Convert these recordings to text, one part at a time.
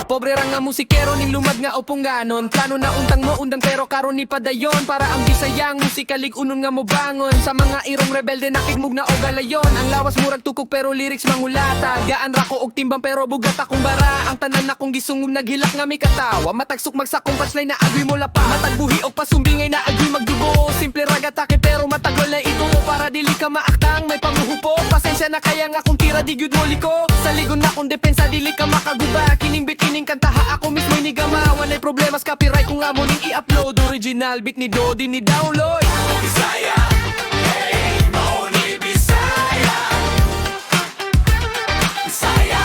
Pobre ra nga musikero ning lumad nga upong ganon. Plano na untang mo undang pero karon ni padayon. Para ang Bisayang musikalig unon nga mo bangon. Sa mga irong rebelde nakigmug na o galayon. Ang lawas murag tukok pero lyrics mangulata. Gaan ra ko og timbang pero bugat akong bara. Ang tanan na kong gisungog naghilak nga mi katawa. Matagsuk magsakong punchline na agoy mo lapa. Matagbuhi og pasumbingay na agoy magdugo. Simple ragatake pero matagol na ito. Para dili ka maaktang may pamuhupo. Pasensya na kaya nga kung tira di gyud mo liko. Sa ligon na kung depensa dili ka makaguba. Kining bit kining kantaha ako mismo inigama. Walay problemas copyright kung amo ning i-upload. Original beat ni Dodi ni download. Bisaya, hey, mauni Bisaya. Bisaya,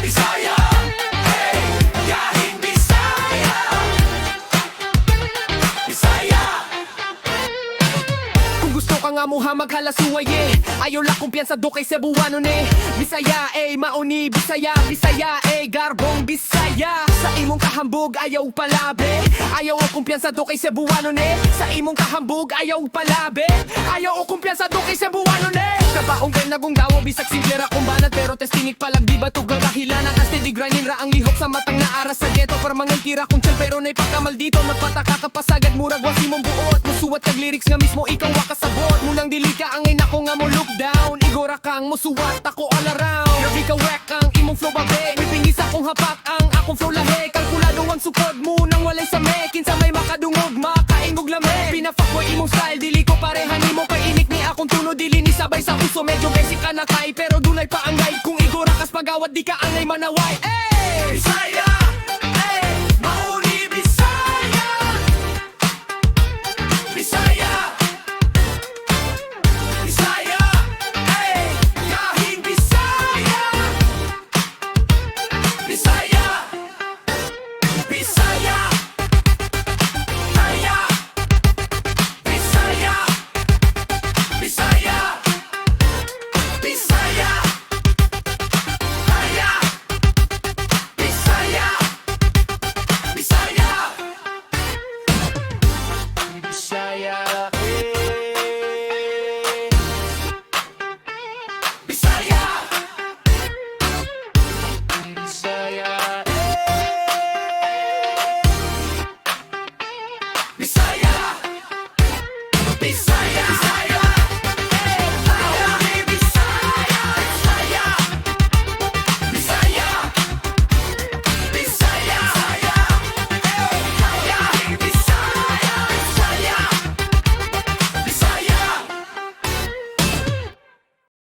Bisaya, hey, yahing Bisaya. Bisaya. Kung gusto ka nga muha maghalasuway eh. Ayaw la kumpiyansa do kay Cebuano ne. Bisaya eh, mauni Bisaya. Bisaya eh, garbong Bisaya. Sa imong kahambog ayaw palabe. Ayaw o kumpiyansa do kay Cebuano ne. Sa imong kahambog ayaw palabe. Ayaw o kumpiyansa do kay Cebuano ne. Kabaong kay nagong dawo bisag simple ra kung banat. Pero testingik palag di ba tugang kahilanan. As steady grinding ra ang lihok sa matang naaras sa ghetto. Para mga tira kung chill pero na'y pagkamal dito. Magpataka kapasagad murag wasi mong buot. Musuwat kag lyrics nga mismo ikaw wakasabot. Munang dili ka angay nako nga mo look down. Igora kang musuwat ako all around. Grabe ka wek ang imong flow babe. May pingis akong hapak ang akong flow lahe. Kalkulado ang sukod mo nang walay sa me. Kinsa may makadungog makaingog lame. Pinafuckboy imong style dili ko parehan nimo. Kay inik ni akong tuno dili ni sabay sa puso. Medyo basic ka na kay pero dunay pa angay. Kung igora kas pagawad di ka angay manaway. Ey! Bisaya, hey, mauni Bisaya. Bisaya, Bisaya, hey, yahing Bisaya. Bisaya, Bisaya, Bisaya, Bisaya, Bisaya, Bisaya.